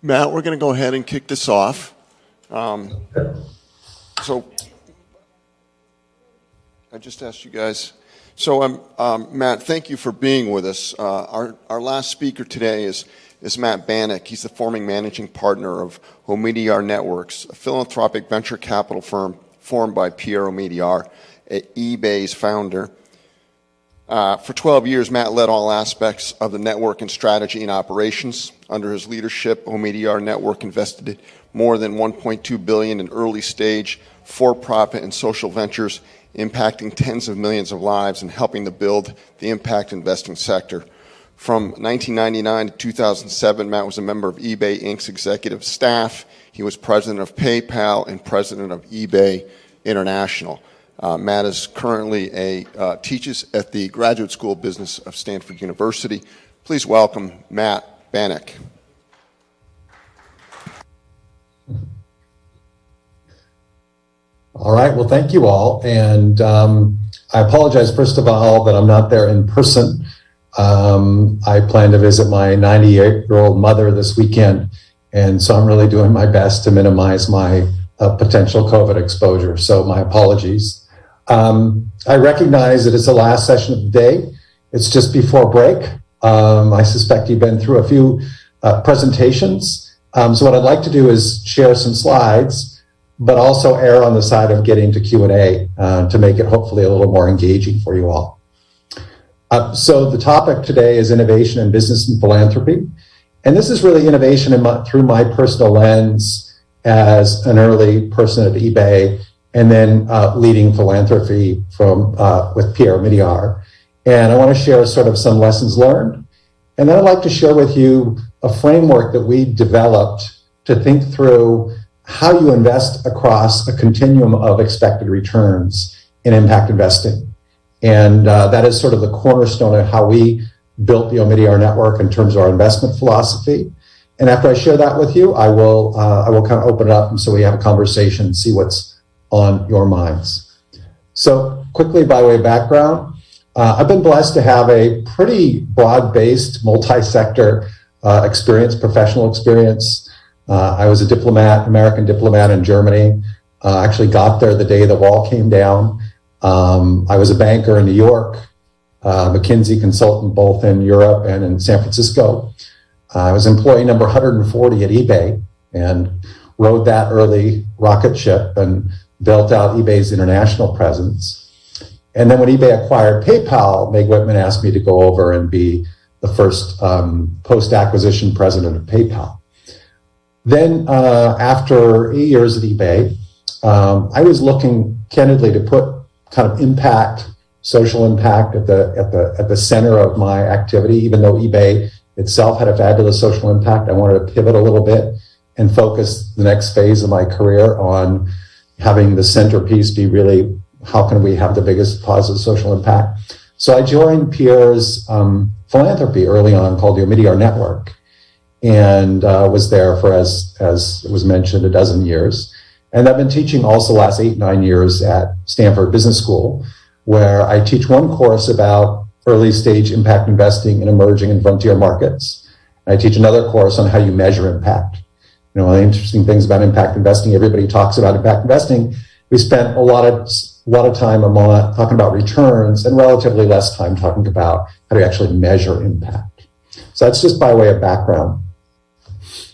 Matt, we're going to go ahead and kick this off. So I just asked you guys. So Matt, thank you for being with us. Our last speaker today is Matt Bannick. He's the former managing partner of Meteor Network, a philanthropic venture capital firm formed by Pierre Meteor, eBay's founder. For 12 years, Matt led all aspects of the network and strategy and operations. Under his leadership, Meteor Network invested more than $1.2 billion in early-stage, for-profit, and social ventures, impacting tens of millions of lives and helping to build the impact investing sector. From 1999 to 2007, Matt was a member of eBay Inc.'s executive staff. He was president of PayPal and president of eBay International. Matt is currently teaches at the Graduate School of Business of Stanford University. Please welcome Matt Bannick. All right, well, thank you all. And I apologize, first of all, that I'm not there in person. I plan to visit my 98-year-old mother this weekend, and so I'm really doing my best to minimize my potential COVID exposure, so my apologies. I recognize that it's the last session of the day. It's just before break. I suspect you've been through a few presentations. So what I'd like to do is share some slides, but also err on the side of getting to Q&A to make it hopefully a little more engaging for you all. So the topic today is innovation in business and philanthropy. And this is really innovation through my personal lens as an early person at eBay, and then leading philanthropy with Pierre Meteor. And I want to share sort of some lessons learned. And then I'd like to share with you a framework that we developed to think through how you invest across a continuum of expected returns in impact investing. And that is sort of the cornerstone of how we built the Meteor Network in terms of our investment philosophy. And after I share that with you, I will kind of open it up and so we have a conversation and see what's on your minds. So quickly, by way of background, I've been blessed to have a pretty broad-based multi-sector experience, professional experience. I was a diplomat, American diplomat in Germany. Actually got there the day the wall came down. I was a banker in New York, McKinsey consultant both in Europe and in San Francisco. I was employee number 140 at eBay and rode that early rocket ship and built out eBay's international presence. And then when eBay acquired PayPal, Meg Whitman asked me to go over and be the first post-acquisition president of PayPal. Then after 8 years at eBay, I was looking candidly to put kind of impact, social impact at the center of my activity. Even though eBay itself had a fabulous social impact, I wanted to pivot a little bit and focus the next phase of my career on having the centerpiece be really how can we have the biggest positive social impact. So I joined Pierre's philanthropy early on called the Meteor Network, and was there for, as it was mentioned, 12 years. And I've been teaching also the last 8-9 years at Stanford Business School, where I teach one course about early stage impact investing in emerging and frontier markets. And I teach another course on how you measure impact. You know, one of the interesting things about impact investing, everybody talks about impact investing. We spent a lot of time talking about returns and relatively less time talking about how to actually measure impact. So that's just by way of background.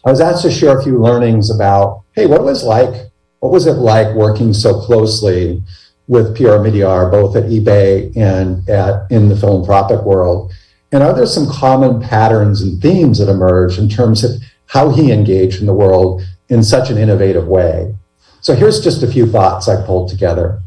I was asked to share a few learnings about, hey, what was it like working so closely with Pierre Meteor, both at eBay and in the philanthropic world? And are there some common patterns and themes that emerge in terms of how he engaged in the world in such an innovative way? So here's just a few thoughts I pulled together.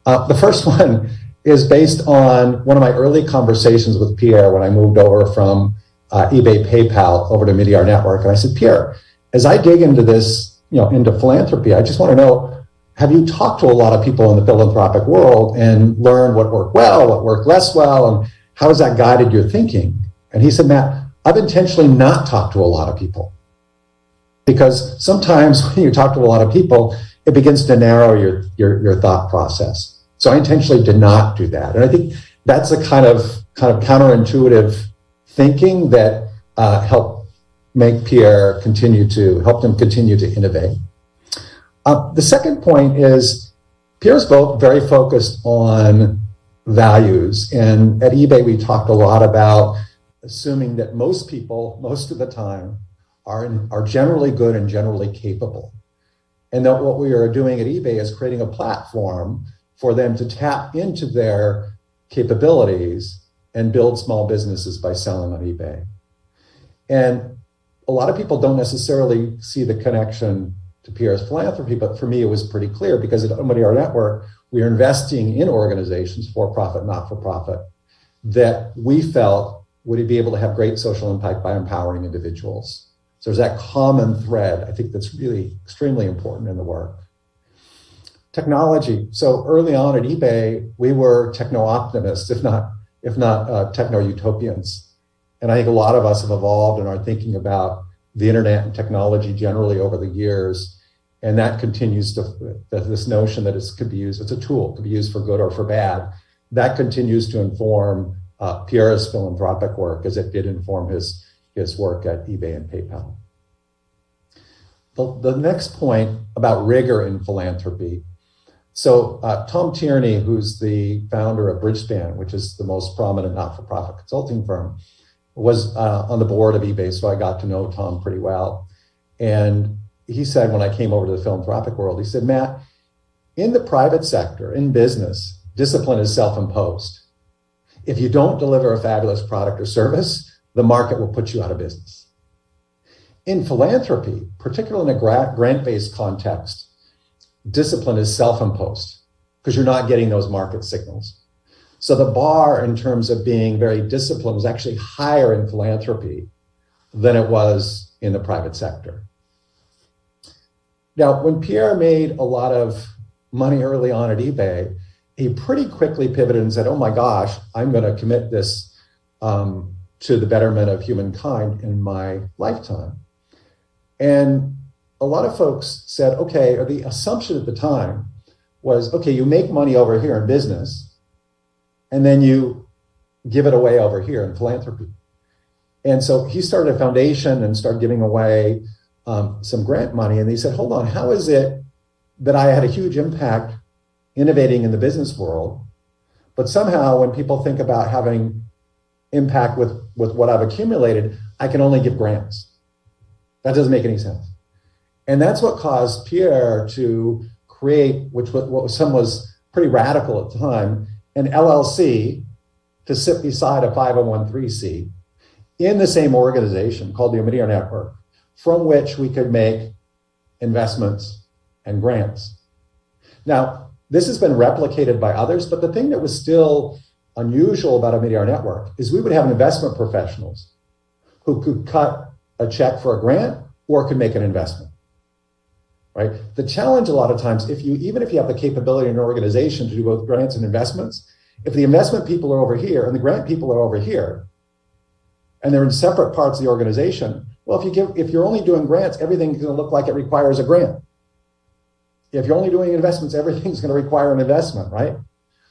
The first one is based on one of my early conversations with Pierre when I moved over from eBay PayPal over to Meteor Network. And I said, Pierre, as I dig into this, into philanthropy, I just want to know, have you talked to a lot of people in the philanthropic world and learned what worked well, what worked less well, and how has that guided your thinking? And he said, Matt, I've intentionally not talked to a lot of people, because sometimes when you talk to a lot of people, it begins to narrow your thought process. So I intentionally did not do that. And I think that's a kind of counterintuitive thinking that helped make Pierre help him continue to innovate. The second point is Pierre's very focused on values. And at eBay, we talked a lot about assuming that most people, most of the time, are generally good and generally capable. And that what we are doing at eBay is creating a platform for them to tap into their capabilities and build small businesses by selling on eBay. And a lot of people don't necessarily see the connection to Pierre's philanthropy, but for me, it was pretty clear because at Meteor Network, we are investing in organizations, for-profit, not-for-profit, that we felt would be able to have great social impact by empowering individuals. So there's that common thread, I think, that's really extremely important in the work. Technology. So early on at eBay, we were techno-optimists, if not techno-utopians. And I think a lot of us have evolved and are thinking about the internet and technology generally over the years. And that continues this notion that it could be used, it's a tool, it could be used for good or for bad. That continues to inform Pierre's philanthropic work as it did inform his work at eBay and PayPal. The next point about rigor in philanthropy. So Tom Tierney, who's the founder of Bridgespan, which is the most prominent not-for-profit consulting firm, was on the board of eBay, so I got to know Tom pretty well. And he said when I came over to the philanthropic world, he said, Matt, in the private sector, in business, discipline is self-imposed. If you don't deliver a fabulous product or service, the market will put you out of business. In philanthropy, particularly in a grant-based context, discipline is self-imposed because you're not getting those market signals. So the bar in terms of being very disciplined was actually higher in philanthropy than it was in the private sector. Now, when Pierre made a lot of money early on at eBay, he pretty quickly pivoted and said, oh my gosh, I'm going to commit this to the betterment of humankind in my lifetime. And a lot of folks said, okay, or the assumption at the time was, okay, you make money over here in business, and then you give it away over here in philanthropy. And so he started a foundation and started giving away some grant money. And he said, hold on, how is it that I had a huge impact innovating in the business world, but somehow when people think about having impact with what I've accumulated, I can only give grants? That doesn't make any sense. And that's what caused Pierre to create, what was pretty radical at the time, an LLC to sit beside a 501(c) in the same organization called the Meteor Network, from which we could make investments and grants. Now, this has been replicated by others, but the thing that was still unusual about a Meteor Network is we would have investment professionals who could cut a check for a grant or could make an investment, right? The challenge a lot of times, even if you have the capability in an organization to do both grants and investments, if the investment people are over here and the grant people are over here, and they're in separate parts of the organization, well, if you're only doing grants, everything's going to look like it requires a grant. If you're only doing investments, everything's going to require an investment, right?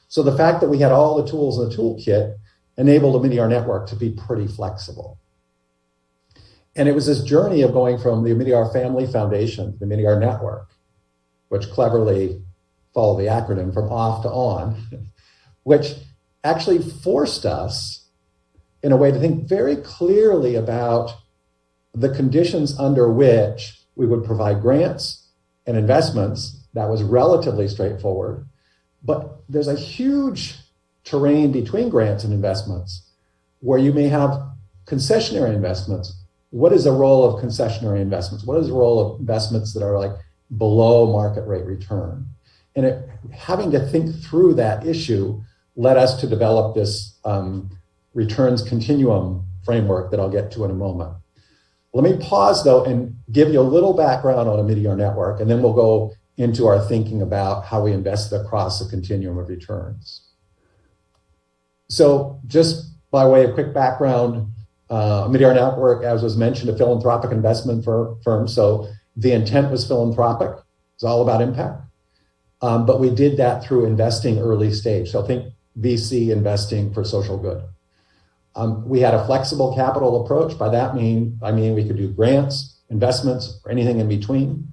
So the fact that we had all the tools in the toolkit enabled the Meteor Network to be pretty flexible. And it was this journey of going from the Meteor Family Foundation to the Meteor Network, which cleverly followed the acronym from off to on, which actually forced us in a way to think very clearly about the conditions under which we would provide grants and investments. That was relatively straightforward, but there's a huge terrain between grants and investments where you may have concessionary investments. What is the role of concessionary investments? What is the role of investments that are like below market rate return? And having to think through that issue led us to develop this returns continuum framework that I'll get to in a moment. Let me pause though and give you a little background on a Meteor Network, and then we'll go into our thinking about how we invest across a continuum of returns. So just by way of quick background, Meteor Network, as was mentioned, a philanthropic investment firm. So the intent was philanthropic. It's all about impact. But we did that through investing early stage. So think VC investing for social good. We had a flexible capital approach. By that I mean we could do grants, investments, or anything in between.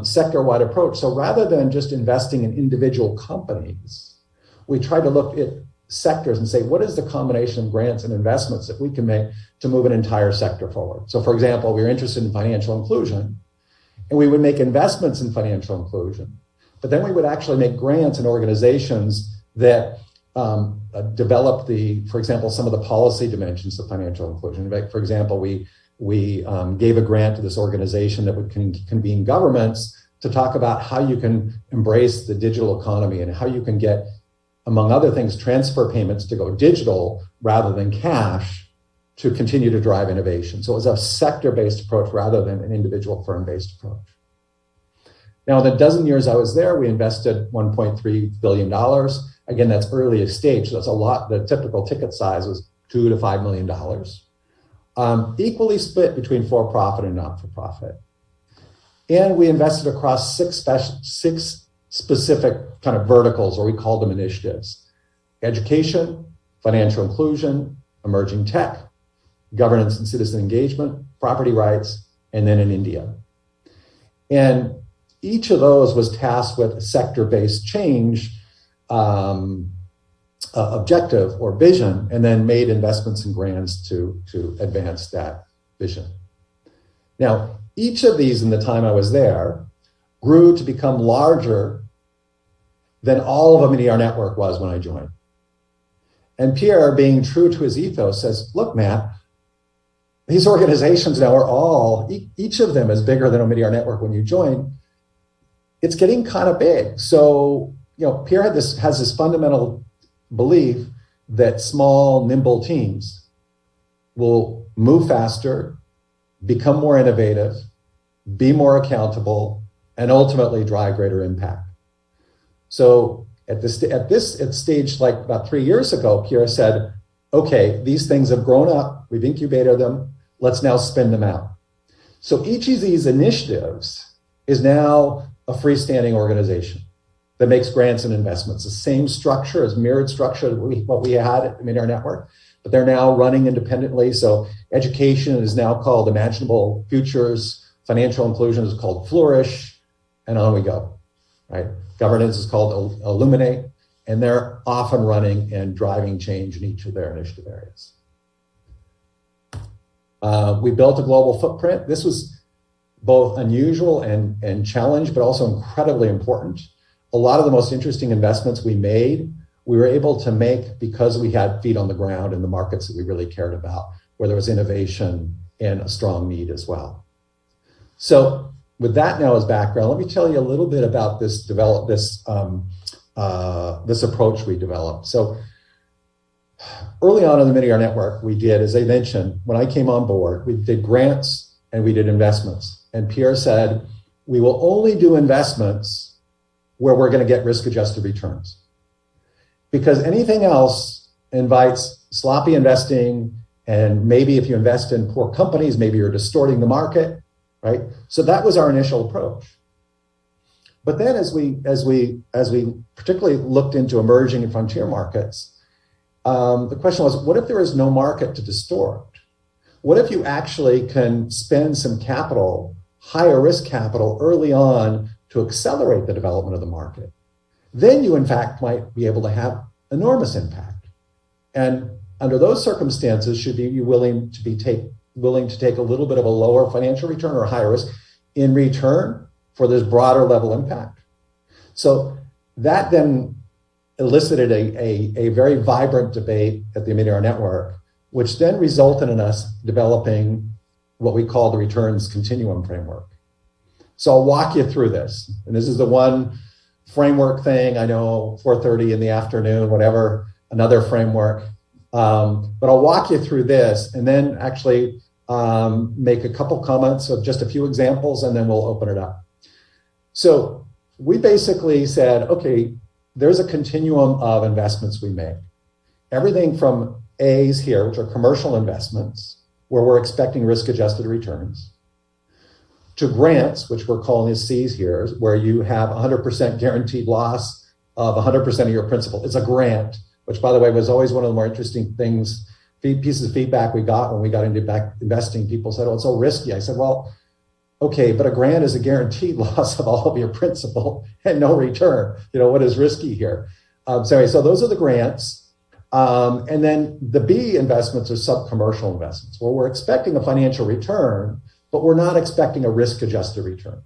Sector-wide approach. So rather than just investing in individual companies, we try to look at sectors and say, what is the combination of grants and investments that we can make to move an entire sector forward? So for example, we were interested in financial inclusion, and we would make investments in financial inclusion, but then we would actually make grants in organizations that develop for example, some of the policy dimensions of financial inclusion. For example, we gave a grant to this organization that would convene governments to talk about how you can embrace the digital economy and how you can get, among other things, transfer payments to go digital rather than cash to continue to drive innovation. So it was a sector-based approach rather than an individual firm-based approach. Now, in the dozen years I was there, we invested $1.3 billion. Again, that's early stage, so that's a lot. The typical ticket size was $2 to $5 million. Equally split between for-profit and not-for-profit. And we invested across six specific kind of verticals, or we called them initiatives: education, financial inclusion, emerging tech, governance and citizen engagement, property rights, and then in India. And each of those was tasked with a sector-based change objective or vision, and then made investments and grants to advance that vision. Now, each of these in the time I was there grew to become larger than all of a Meteor Network was when I joined. And Pierre, being true to his ethos, says, look, Matt, these organizations now are each of them is bigger than a Meteor Network when you join. It's getting kind of big. So, Pierre has this fundamental belief that small, nimble teams will move faster, become more innovative, be more accountable, and ultimately drive greater impact. So at this stage, like about 3 years ago, Pierre said, okay, these things have grown up, we've incubated them, let's now spin them out. So each of these initiatives is now a freestanding organization that makes grants and investments. The same structure, as mirrored structure that what we had at the Meteor Network, but they're now running independently. So education is now called Imaginable Futures, financial inclusion is called Flourish, and on we go, right? Governance is called Illuminate, and they're off and running and driving change in each of their initiative areas. We built a global footprint. This was both unusual and challenged, but also incredibly important. A lot of the most interesting investments we made, we were able to make because we had feet on the ground in the markets that we really cared about, where there was innovation and a strong need as well. So with that now as background, let me tell you a little bit about this approach we developed. So early on in the Meteor Network, we did, as I mentioned, when I came on board, we did grants and we did investments. And Pierre said, we will only do investments where we're going to get risk-adjusted returns. Because anything else invites sloppy investing, and maybe if you invest in poor companies, maybe you're distorting the market, right? So that was our initial approach. But then as we particularly looked into emerging and frontier markets, the question was, what if there is no market to distort? What if you actually can spend some capital, higher risk capital early on to accelerate the development of the market? Then you, in fact, might be able to have enormous impact. And under those circumstances, should you be willing to take a little bit of a lower financial return or higher risk in return for this broader level impact? So that then elicited a very vibrant debate at the Meteor Network, which then resulted in us developing what we call the returns continuum framework. So I'll walk you through this. And this is the one framework thing. I know 4:30 in the afternoon, whatever, another framework. But I'll walk you through this and then actually make a couple comments of just a few examples, and then we'll open it up. So we basically said, okay, there's a continuum of investments we make. Everything from A's here, which are commercial investments, where we're expecting risk-adjusted returns, to grants, which we're calling as C's here, where you have 100% guaranteed loss of 100% of your principal. It's a grant, which, by the way, was always one of the more interesting things pieces of feedback we got when we got into back investing. People said, "Oh, it's so risky." I said, "Well, okay, but a grant is a guaranteed loss of all of your principal and no return. What is risky here?" So those are the grants. And then the B investments are sub-commercial investments, where we're expecting a financial return, but we're not expecting a risk-adjusted return.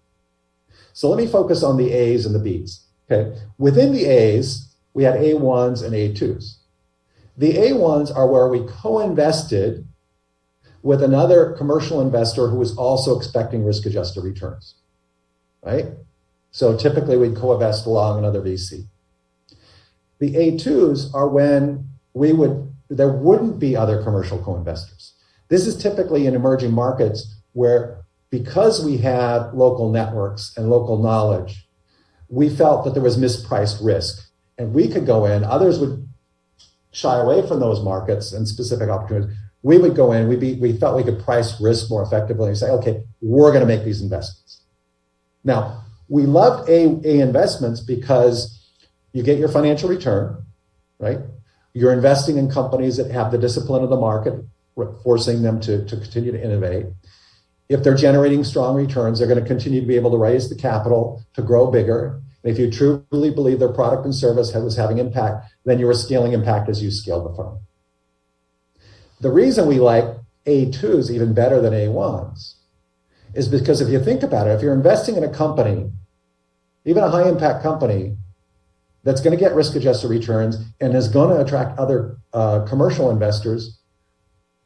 So let me focus on the A's and the B's. Okay, within the A's, we had A1s and A2s. The A1s are where we co-invested with another commercial investor who was also expecting risk-adjusted returns, right? So typically we'd co-invest along another VC. The A2s are when there wouldn't be other commercial co-investors. This is typically in emerging markets where, because we had local networks and local knowledge, we felt that there was mispriced risk, and we could go in. Others would shy away from those markets and specific opportunities. We would go in. We felt we could price risk more effectively and say, "Okay, we're going to make these investments." Now, we loved A investments because you get your financial return, right? You're investing in companies that have the discipline of the market, forcing them to continue to innovate. If they're generating strong returns, they're going to continue to be able to raise the capital to grow bigger. And if you truly believe their product and service was having impact, then you were scaling impact as you scaled the firm. The reason we like A2s even better than A1s is because if you think about it, if you're investing in a company, even a high impact company, that's going to get risk-adjusted returns and is going to attract other commercial investors,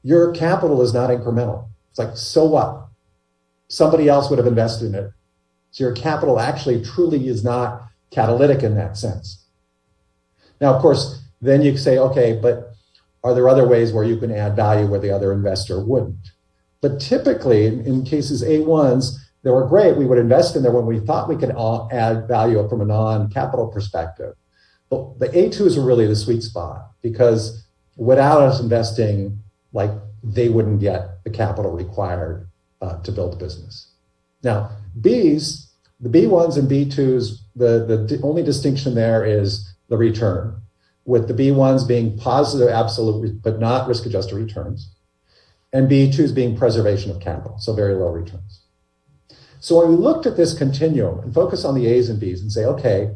your capital is not incremental. It's like, so what? Somebody else would have invested in it. So your capital actually truly is not catalytic in that sense. Now, of course, then you say, okay, but are there other ways where you can add value where the other investor wouldn't? But typically, in cases A1s, they were great. We would invest in there when we thought we could add value from a non-capital perspective. But the A2s are really the sweet spot, because without us investing, they wouldn't get the capital required to build a business. Now, Bs, the B1s and B2s, the only distinction there is the return, with the B1s being positive, absolute, but not risk-adjusted returns, and B2s being preservation of capital, so very low returns. So when we looked at this continuum and focus on the A's and B's and say, okay,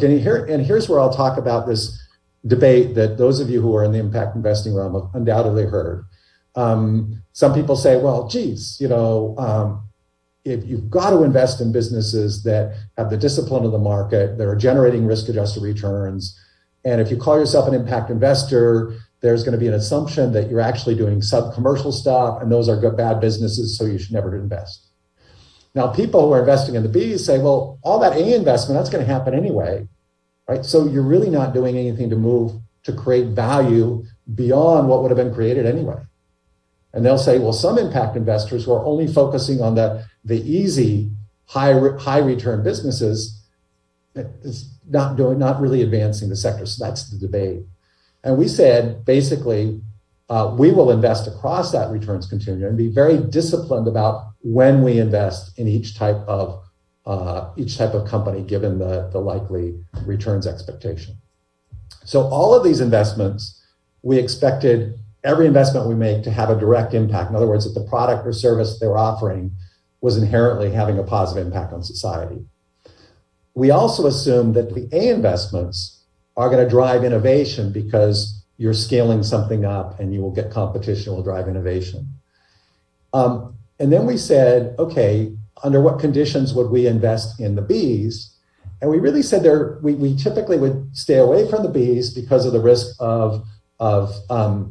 here's where I'll talk about this debate that those of you who are in the impact investing realm have undoubtedly heard. Some people say, well, geez, if you've got to invest in businesses that have the discipline of the market, that are generating risk-adjusted returns, and if you call yourself an impact investor, there's going to be an assumption that you're actually doing sub-commercial stuff, and those are good, bad businesses, so you should never invest. Now, people who are investing in the B's say, well, all that A investment, that's going to happen anyway, right? So you're really not doing anything to create value beyond what would have been created anyway. And they'll say, well, some impact investors who are only focusing on the easy, high return businesses, is not really advancing the sector. So that's the debate. And we said, basically, we will invest across that returns continuum and be very disciplined about when we invest in each type of company, given the likely returns expectation. So all of these investments, we expected every investment we make to have a direct impact. In other words, that the product or service they're offering was inherently having a positive impact on society. We also assumed that the A investments are going to drive innovation because you're scaling something up and you will get competition will drive innovation. And then we said, okay, under what conditions would we invest in the Bs? And we really said we typically would stay away from the Bs because of the risk of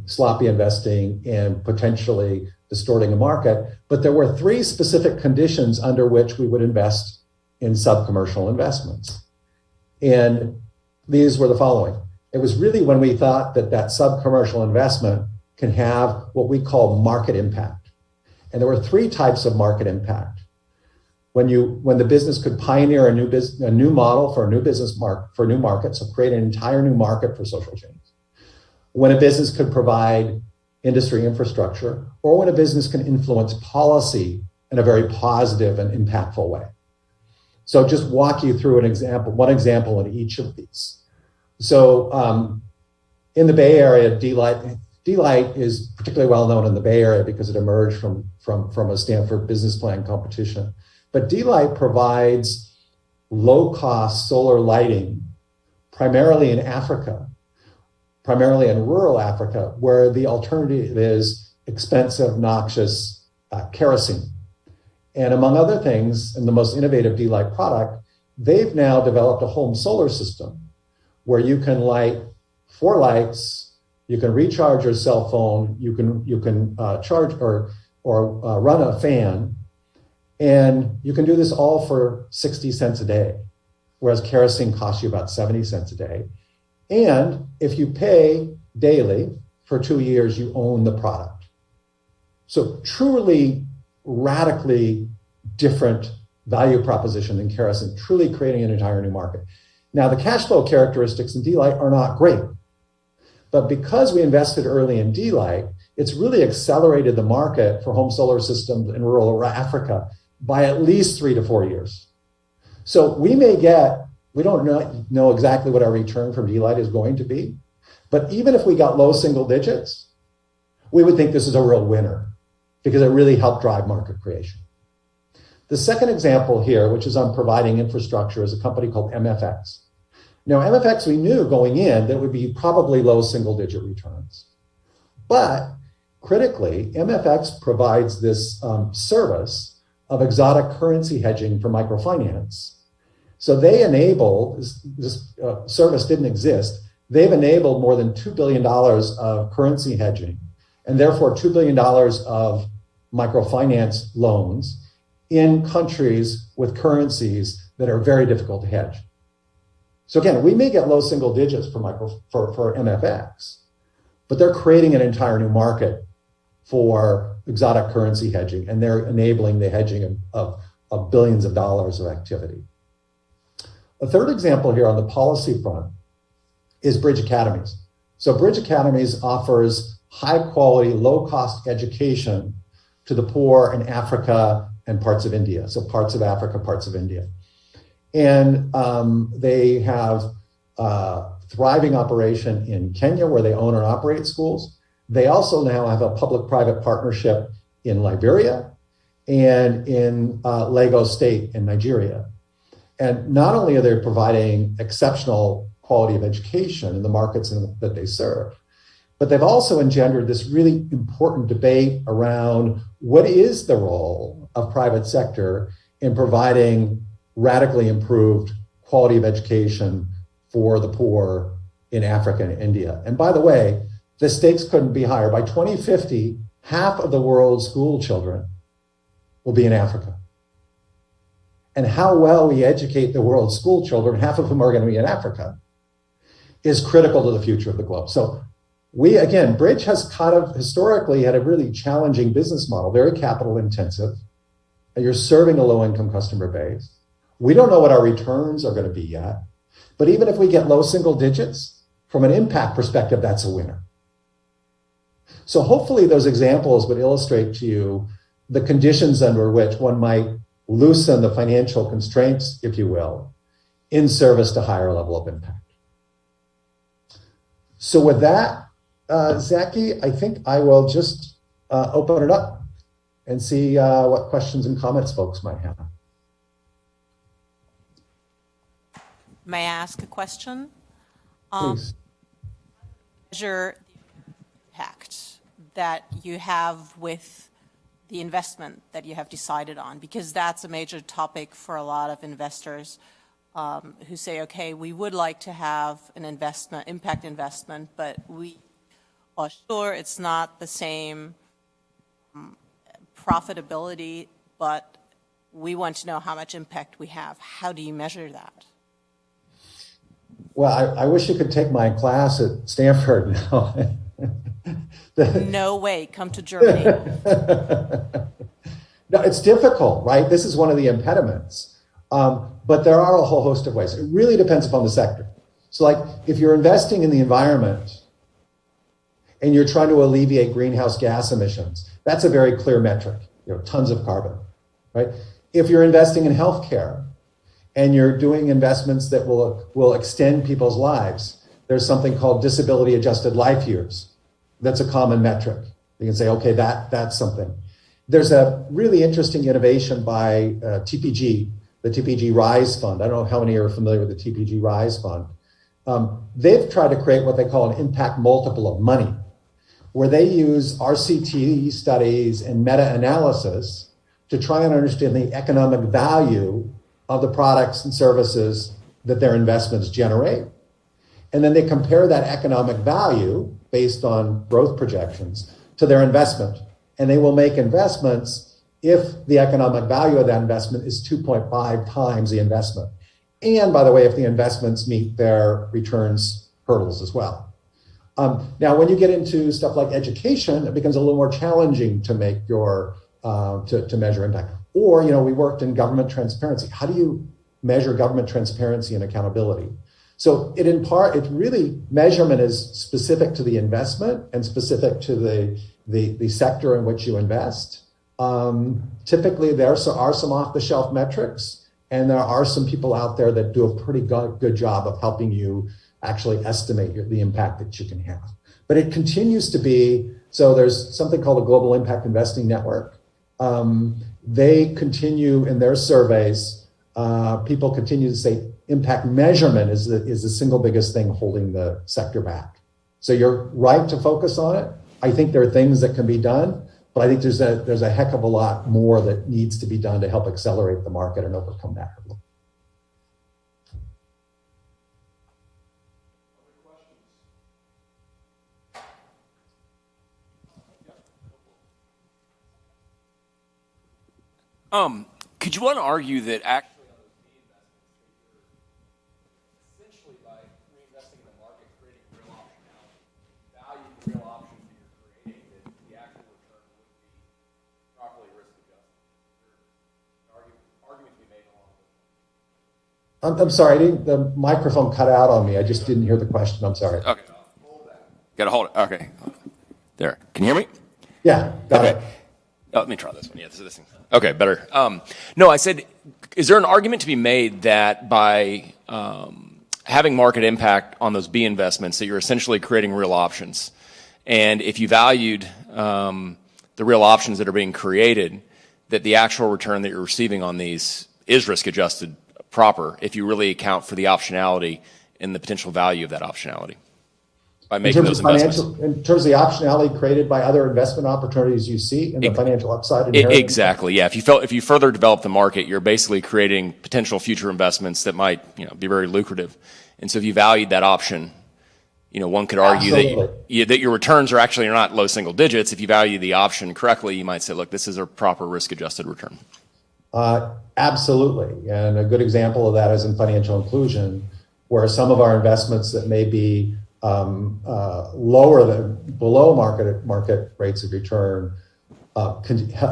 sloppy investing and potentially distorting a market. But there were 3 specific conditions under which we would invest in sub-commercial investments. And these were the following. It was really when we thought that sub-commercial investment can have what we call market impact. And there were 3 types of market impact. When the business could pioneer a new model for a new business for a new market, so create an entire new market for social change. When a business could provide industry infrastructure, or when a business can influence policy in a very positive and impactful way. So just walk you through one example in each of these. So in the Bay Area, D-Lite is particularly well known in the Bay Area because it emerged from a Stanford business plan competition. But D-Lite provides low-cost solar lighting primarily in Africa, primarily in rural Africa, where the alternative is expensive, noxious kerosene. And among other things, and the most innovative D-Lite product, they've now developed a home solar system where you can light 4 lights, you can recharge your cell phone, you can charge or run a fan, and you can do this all for 60 cents a day, whereas kerosene costs you about 70 cents a day. And if you pay daily for 2 years, you own the product. So truly radically different value proposition than kerosene, truly creating an entire new market. Now, the cash flow characteristics in D-Lite are not great, but because we invested early in D-Lite, it's really accelerated the market for home solar systems in rural Africa by at least 3 to 4 years. So we don't know exactly what our return from D-Lite is going to be, but even if we got low single digits, we would think this is a real winner because it really helped drive market creation. The second example here, which is on providing infrastructure, is a company called MFX. Now, MFX, we knew going in that would be probably low single-digit returns. But critically, MFX provides this service of exotic currency hedging for microfinance. So they enable, this service didn't exist, they've enabled more than $2 billion of currency hedging, and therefore $2 billion of microfinance loans in countries with currencies that are very difficult to hedge. So again, we may get low single digits for MFX, but they're creating an entire new market for exotic currency hedging, and they're enabling the hedging of billions of dollars of activity. A third example here on the policy front is Bridge Academies. So Bridge Academies offers high quality, low cost education to the poor in Africa and parts of India. So parts of Africa, parts of India. And they have a thriving operation in Kenya where they own and operate schools. They also now have a public-private partnership in Liberia and in Lagos State in Nigeria. And not only are they providing exceptional quality of education in the markets that they serve, but they've also engendered this really important debate around what is the role of private sector in providing radically improved quality of education for the poor in Africa and India. And by the way, the stakes couldn't be higher. By 2050, half of the world's school children will be in Africa. And how well we educate the world's school children, half of whom are going to be in Africa, is critical to the future of the globe. So Bridge has kind of historically had a really challenging business model, very capital intensive. And you're serving a low income customer base. We don't know what our returns are going to be yet. But even if we get low single digits, from an impact perspective, that's a winner. So hopefully those examples would illustrate to you the conditions under which one might loosen the financial constraints, if you will, in service to higher level of impact. So with that, Zaki, I think I will just open it up and see what questions and comments folks might have. May I ask a question? Please. Measure the impact that you have with the investment that you have decided on, because that's a major topic for a lot of investors who say, okay, we would like to have an investment, impact investment, but we are sure it's not the same profitability, but we want to know how much impact we have. How do you measure that? Well, I wish you could take my class at Stanford now. No way, come to Germany. No, it's difficult, right? This is one of the impediments. But there are a whole host of ways. It really depends upon the sector. So like if you're investing in the environment and you're trying to alleviate greenhouse gas emissions, that's a very clear metric, tons of carbon, right? If you're investing in healthcare and you're doing investments that will extend people's lives, there's something called disability adjusted life years. That's a common metric. You can say, okay, that's something. There's a really interesting innovation by TPG, the TPG Rise Fund. I don't know how many are familiar with the TPG Rise Fund. They've tried to create what they call an impact multiple of money, where they use RCT studies and meta-analysis to try and understand the economic value of the products and services that their investments generate. And then they compare that economic value based on growth projections to their investment. And they will make investments if the economic value of that investment is 2.5 times the investment. And by the way, if the investments meet their returns hurdles as well. Now, when you get into stuff like education, it becomes a little more challenging to make your to measure impact. Or, we worked in government transparency. How do you measure government transparency and accountability? So it's really measurement is specific to the investment and specific to the sector in which you invest. Typically, there are some off-the-shelf metrics, and there are some people out there that do a pretty good job of helping you actually estimate the impact that you can have. But it continues to be, so there's something called the Global Impact Investing Network. They continue in their surveys, people continue to say impact measurement is the single biggest thing holding the sector back. So you're right to focus on it. I think there are things that can be done, but I think there's a heck of a lot more that needs to be done to help accelerate the market and overcome that hurdle. Could you want to argue that actually on those B investments, essentially by reinvesting in the market, creating real optionality, value the real options that you're creating, that the actual return would be properly risk adjusted? There's an argument to be made along with it. I'm sorry, the microphone cut out on me. I just didn't hear the question. I'm sorry. Okay. Got to hold it. Okay. There. Can you hear me? Yeah, got it. Oh, let me try this one. Yeah, this thing. Okay, better. No, I said, is there an argument to be made that by having market impact on those B investments that you're essentially creating real options? And if you valued the real options that are being created, that the actual return that you're receiving on these is risk-adjusted proper if you really account for the optionality and the potential value of that optionality by making those investments. In terms of the optionality created by other investment opportunities you see and the financial upside inherent. Exactly, yeah. If you further develop the market, you're basically creating potential future investments that might be very lucrative. And so if you valued that option, one could argue that your returns are actually not low single digits. If you value the option correctly, you might say, look, this is a proper risk-adjusted return. Absolutely. And a good example of that is in financial inclusion, where some of our investments that may be lower than below market rates of return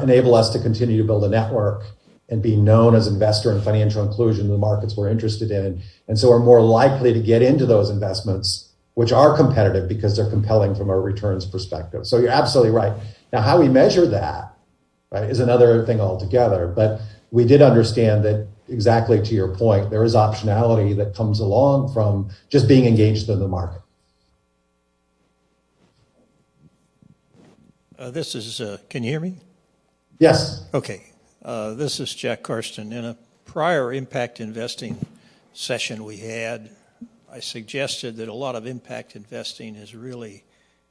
enable us to continue to build a network and be known as investor in financial inclusion in the markets we're interested in. And so we're more likely to get into those investments, which are competitive because they're compelling from a returns perspective. So you're absolutely right. Now, how we measure that, right, is another thing altogether. But we did understand that, exactly to your point, there is optionality that comes along from just being engaged in the market. Can you hear me? Yes. Okay. This is Jack Karsten. In a prior impact investing session we had, I suggested that a lot of impact investing is really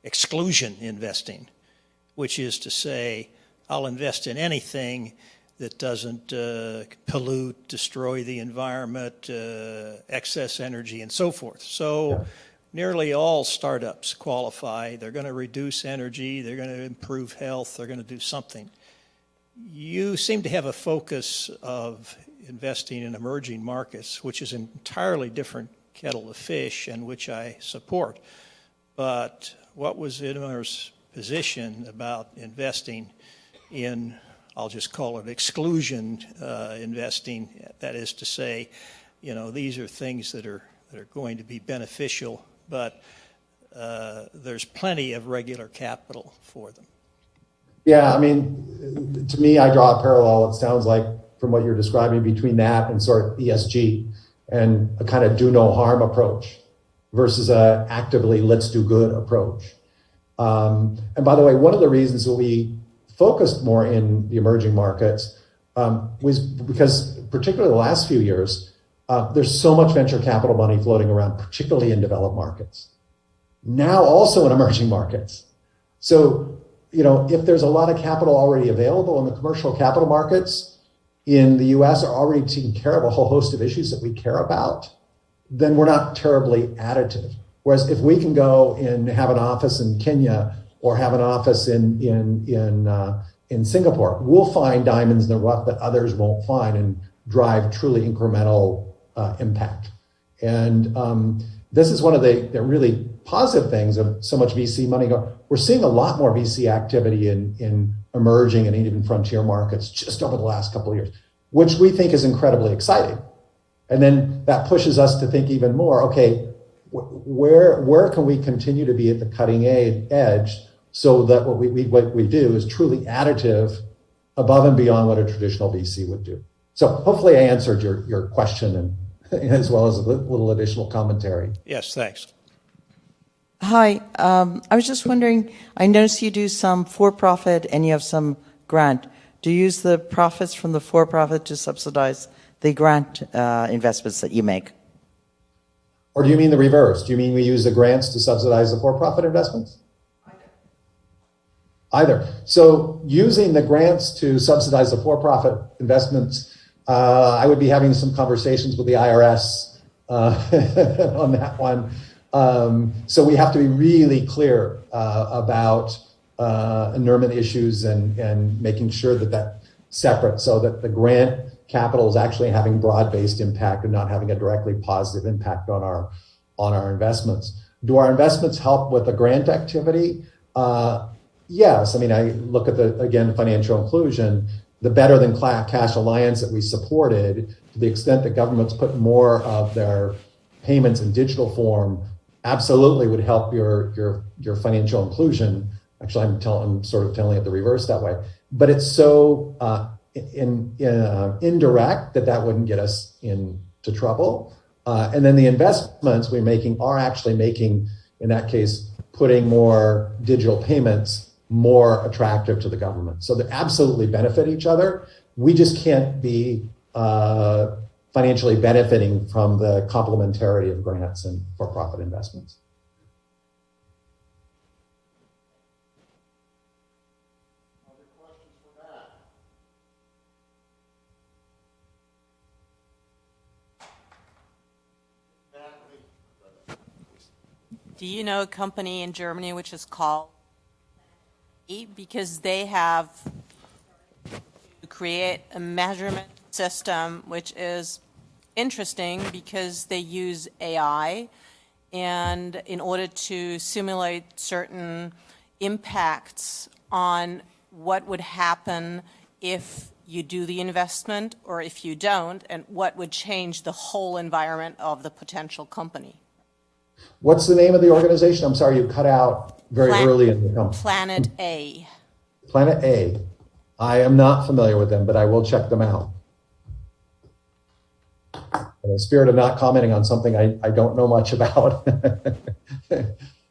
exclusion investing, which is to say, I'll invest in anything that doesn't pollute, destroy the environment, excess energy, and so forth. So nearly all startups qualify. They're going to reduce energy, they're going to improve health, they're going to do something. You seem to have a focus of investing in emerging markets, which is an entirely different kettle of fish and which I support. But what was Idamar's position about investing in, I'll just call it exclusion investing? That is to say, these are things that are going to be beneficial, but there's plenty of regular capital for them. Yeah, I mean, to me, I draw a parallel, it sounds like, from what you're describing between that and sort of ESG and a kind of do no harm approach versus a actively let's do good approach. And by the way, one of the reasons that we focused more in the emerging markets was because, particularly the last few years, there's so much venture capital money floating around, particularly in developed markets. Now also in emerging markets. So, if there's a lot of capital already available in the commercial capital markets in the US are already taking care of a whole host of issues that we care about, then we're not terribly additive. Whereas if we can go and have an office in Kenya or have an office in Singapore, we'll find diamonds in the rough that others won't find and drive truly incremental impact. And this is one of the really positive things of so much VC money. We're seeing a lot more VC activity in emerging and even frontier markets just over the last couple of years, which we think is incredibly exciting. And then that pushes us to think even more, okay, where can we continue to be at the cutting edge so that what we do is truly additive above and beyond what a traditional VC would do. So hopefully I answered your question and as well as a little additional commentary. Yes, thanks. Hi, I was just wondering, I noticed you do some for-profit and you have some grant. Do you use the profits from the for-profit to subsidize the grant investments that you make? Or do you mean the reverse? Do you mean we use the grants to subsidize the for-profit investments? Either. So using the grants to subsidize the for-profit investments, I would be having some conversations with the IRS on that one. So we have to be really clear about inurement issues and making sure that that's separate so that the grant capital is actually having broad-based impact and not having a directly positive impact on our investments. Do our investments help with the grant activity? Yes. I mean, I look at the financial inclusion, the Better Than Cash Alliance that we supported, to the extent that governments put more of their payments in digital form, absolutely would help your financial inclusion. Actually, I'm sort of telling it the reverse that way. But it's so indirect that wouldn't get us into trouble. And then the investments we're making are actually making, in that case, putting more digital payments more attractive to the government. So they absolutely benefit each other. We just can't be financially benefiting from the complementarity of grants and for-profit investments. Other questions for Matt? Do you know a company in Germany which is called because they have to create a measurement system which is interesting because they use AI and in order to simulate certain impacts on what would happen if you do the investment or if you don't, and what would change the whole environment of the potential company. What's the name of the organization? I'm sorry, you cut out very early in the company. Planet A. Planet A. I am not familiar with them, but I will check them out. In the spirit of not commenting on something I don't know much about,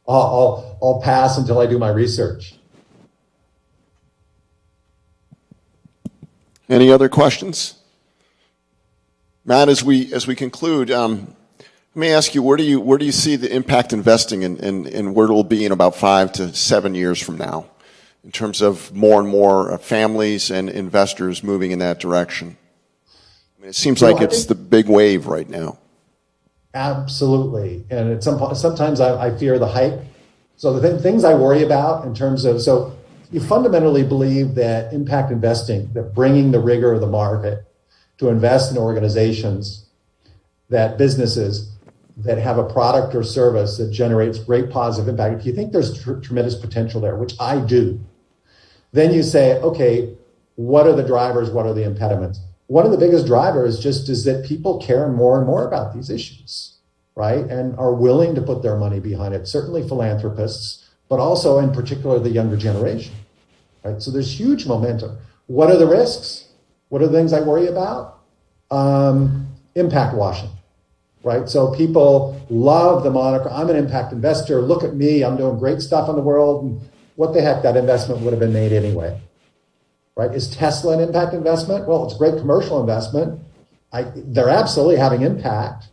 I'll pass until I do my research. Any other questions? Matt, as we conclude, let me ask you, where do you see the impact investing and where it will be in about 5 to 7 years from now, in terms of more and more families and investors moving in that direction? I mean, it seems like it's the big wave right now. Absolutely, and sometimes I fear the hype. So the things I worry about in terms of, so you fundamentally believe that impact investing, that bringing the rigor of the market to invest in organizations, that businesses that have a product or service that generates great positive impact, if you think there's tremendous potential there, which I do, then you say, okay, what are the drivers? What are the impediments? One of the biggest drivers just is that people care more and more about these issues, right? And are willing to put their money behind it. Certainly philanthropists, but also in particular the younger generation, right? So there's huge momentum. What are the risks? What are the things I worry about? Impact washing. right? So people love the moniker, I'm an impact investor, look at me, I'm doing great stuff in the world, and what the heck, that investment would have been made anyway, right? Is Tesla an impact investment? Well, it's a great commercial investment. They're absolutely having impact,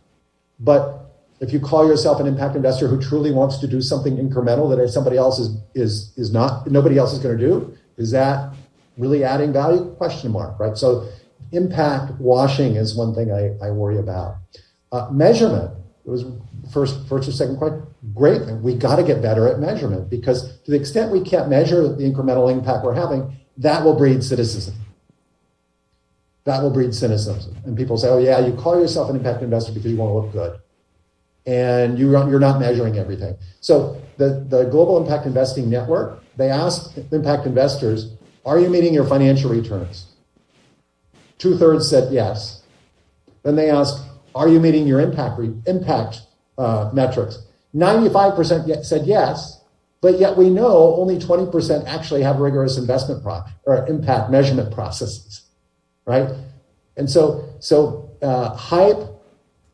but if you call yourself an impact investor who truly wants to do something incremental that somebody else is not, nobody else is going to do, is that really adding value? Question mark, right? So impact washing is one thing I worry about. Measurement, it was first or second question, great. We got to get better at measurement, because to the extent we can't measure the incremental impact we're having, that will breed cynicism. That will breed cynicism. And people say, oh yeah, you call yourself an impact investor because you want to look good. And you're not measuring everything. So the Global Impact Investing Network, they asked impact investors, are you meeting your financial returns? 2/3 said yes. Then they asked, are you meeting your impact metrics? 95% said yes, but yet we know only 20% actually have rigorous investment or impact measurement processes, right? And so hype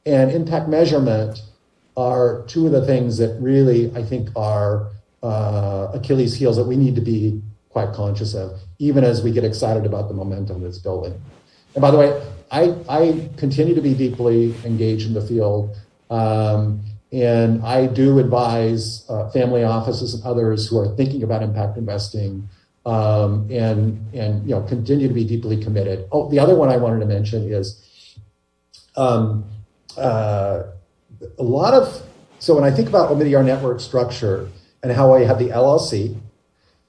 and impact measurement are two of the things that really, I think, are Achilles' heels that we need to be quite conscious of, even as we get excited about the momentum that's building. And by the way, I continue to be deeply engaged in the field, and I do advise family offices and others who are thinking about impact investing, and continue to be deeply committed. Oh, the other one I wanted to mention is so when I think about Meteor Network structure and how I have the LLC,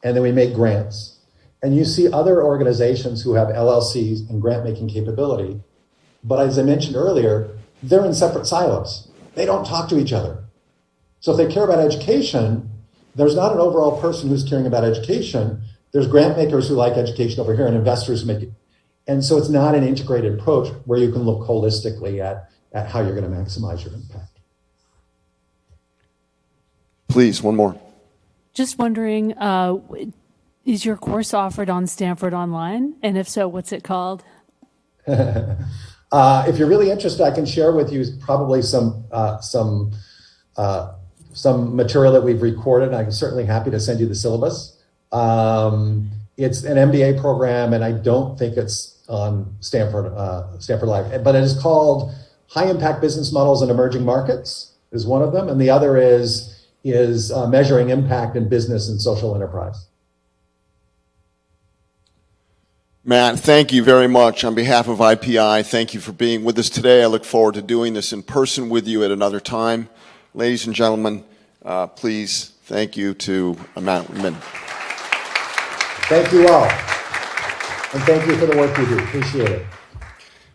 and then we make grants, and you see other organizations who have LLCs and grant-making capability, but as I mentioned earlier, they're in separate silos. They don't talk to each other. So if they care about education, there's not an overall person who's caring about education. There's grant makers who like education over here and investors who make it. And so it's not an integrated approach where you can look holistically at how you're going to maximize your impact. Please, one more. Just wondering, is your course offered on Stanford Online? And if so, what's it called? If you're really interested, I can share with you probably some material that we've recorded. I'm certainly happy to send you the syllabus. It's an MBA program, and I don't think it's on Stanford Live, but it is called High Impact Business Models in Emerging Markets is one of them, and the other is measuring impact in business and social enterprise. Matt, thank you very much. On behalf of IPI, thank you for being with us today. I look forward to doing this in person with you at another time. Ladies and gentlemen, please thank you to Matt Min. Thank you all. And thank you for the work you do. Appreciate it.